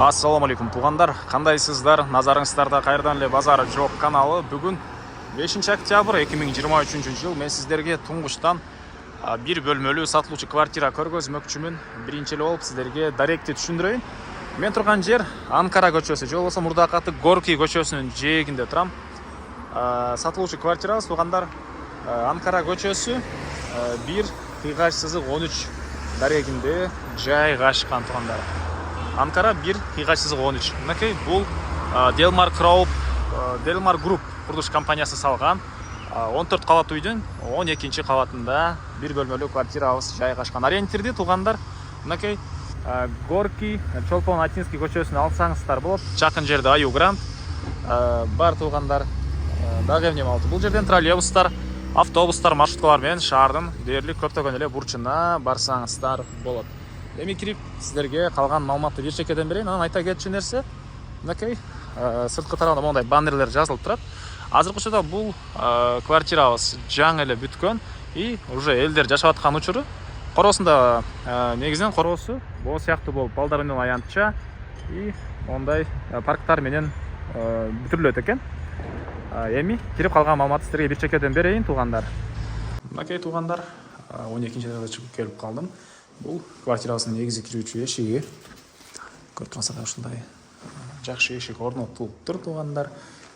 Ассаламу алейкум туғандар, қандайсыздар? Назарыңыздарда қайырдан эле базары жоқ каналы. Бүгін 5 октябрь 2023 жыл мен сіздерге тұңғыштан bir бөлмөлүү сатылуучу квартира көргөзмөкчүмүн. Биринчи эле болуп сіздерге даректи түшүндүрөйүн. Мен турган жер Анкара көчөсү, же болбосо мурдакы аты Горький көчөсүнүн жээгинде турам. Сатылуучу квартирабыз туғандар Анкара көчөсү 1 кыйгач сызык 13 дарегинде жайгашкан туғандар. Анкара 1 кыйгач сызык 13. Мынакей бул Delmar Group курулуш компаниясы салган 14 кабат үйдүн 12 кабатында bir бөлмөлүү квартирабыз жайгашкан. Ориентирди туғандар мынакей Горький Чолпон Атинский көчөсүн алсаңыздар болот. Жакын жерде Аю Гранд бар туғандар. Дагы эмне болот? Бул жерден троллейбустар, автобустар, маршруткалар менен шаардын дээрлик көптөгөн эле бурчуна барсаңыздар болот. Эми кирип сіздерге қалған маалыматты бир чекеден берейин. Анан айта кетчү нерсе, мынакей сырткы тарабында мондай баннерлер жазылып турат. Азыркы учурда бул квартирабыз жаңы эле бүткөн и уже элдер жашап аткан учуру. Короосунда негизинен короосу бул сыяктуу болуп, балдар менен аянтча и мондай парктар менен бүтүрүлөт экен. Эми кирип калган маалыматты сіздерге бир чекеден берейин туғандар. Мынакей туғандар 12-этажга чыгып келип калдым. Бұл квартирасының негізі кирүүчү эшиги. Көрүп турсаңыздар ушундай жакшы эшик орнотулуп тур туғандар.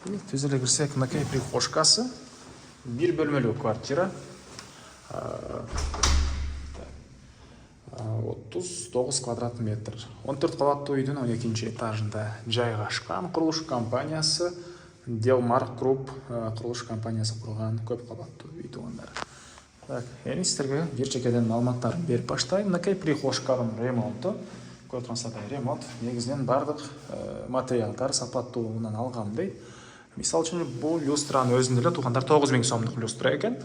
Түз эле кирсек, мынакей прихожкасы. Bir бөлмөлүү квартира. 39 квадрат метр. 14 кабаттуу үйдүн 12 этажында жайгашкан. Курулуш компаниясы Delmar Group курулуш компаниясы курган көп кабаттуу үй туғандар. Эми сіздерге бир чекеден маалыматтарын берип баштайм. Мынакей прихожканын ремонту. Көрүп турсаңыздар, ремонт негизинен бардык материалдар сапаттуулугунан алгам дейт. Мисалы үчүн бул люстранын өзүндө эле туғандар 9000 сомдук люстра экен.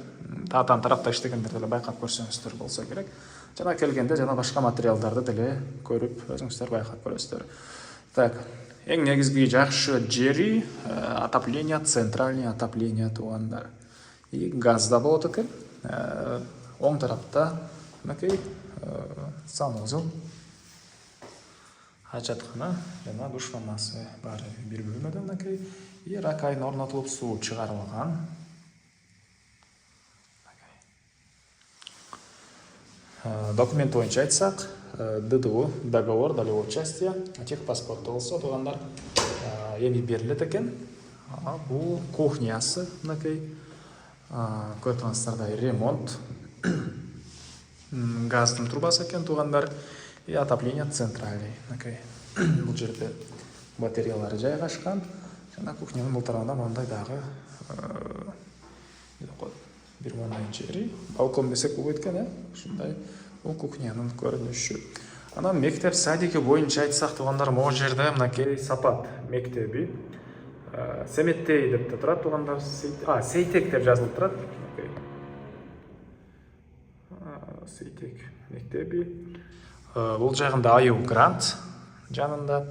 Таатан тарапта иштегендер деле байкап көрсөңүздөр болсо керек. Жана келгенде жана башка материалдарды деле көрүп өзүңүздөр байкап көрөсүздөр. Эң негизги жакшы жери отопление, центральный отопление туғандар. И газда болот экен. Оң тарапта мынакей санузел, ажаткана жана душванасы бар бир бөлмөдө мынакей. И ракайын орнотулуп суу чыгарылган. Документ боюнча айтсак, ДДУ, договор долевого участия, техпаспорт болсо туғандар эми берилет экен. Бул кухнясы мынакей. Көрүп турсаңыздар, ремонт, газдын трубасы экен туғандар и отопление центральный. Бул жерде батареялары жайгашкан. Жана кухнянын бул тарабында мындай дагы бир ванна жери, балкон десек болот экен, ушундай. Бул кухнянын көрүнүшү. Анан мектеп садиги боюнча айтсак туғандар, могу жерде мынакей Сапат мектеби Семеттей деп турат туғандар. Сейтек деп жазылып турат. Сейтек мектеби. Бул жагында Аю Гранд жанында.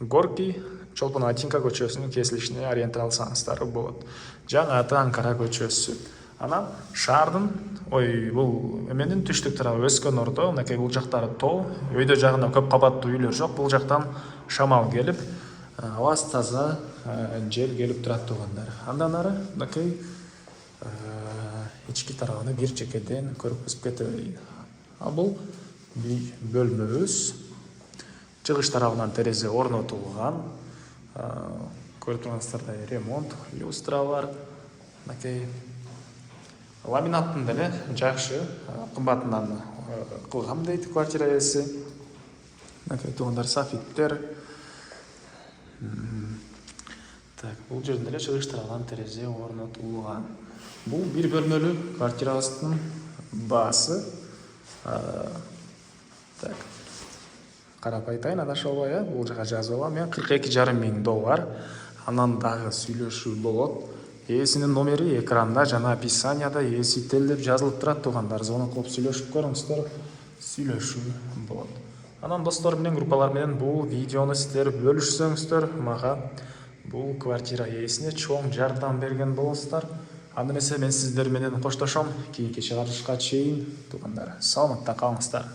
Горький Чолпон Атинка көчөсүнүн кесилишине ориентир алсаңыздар болот. Жаңы аты Анкара көчөсү. Анан шаардын бул эменин түштүк тарабы өскөн ордо, мынакей бул жактары тоо, өйдө жагында көп кабаттуу үйлөр жок. Бул жактан шамал келип, абас таза жел келип турат туғандар. Андан ары мынакей ички тарабына бир чекеден көрүп өсүп кетебейин. Бул бөлмөбүз. Чыгыш тарабынан терезе орнотулган. Көрүп турсаңыздар, ремонт, люстра бар. Мынакей ламинаттын деле жакшы кымбатынан кылгам дейт квартира ээси. Мынакей туғандар софиттер. Бул жерде эле чыгыш тарабынан терезе орнотулган. Бул bir бөлмөлүү квартирабыздын баасы. Карап айтайын, адашабай, бул жака жазып алам. Мен $42,500. Анан дагы сүйлөшүү болот. Ээсинин номери экранда жана описанияда ээси телдеп жазылып турат туғандар. Звонок кылып сүйлөшүп көрүңүздөр, сүйлөшүү болот. Анан достор менен, группалар менен бул видеону сиздер бөлүшсөңүздөр, мага бул квартира ээсине чоң жардам берген болосуздар. Анда эмесе мен сиздер менен коштошом. Кийинки чыгарылышка чейин туғандар. Саламатта калыңыздар.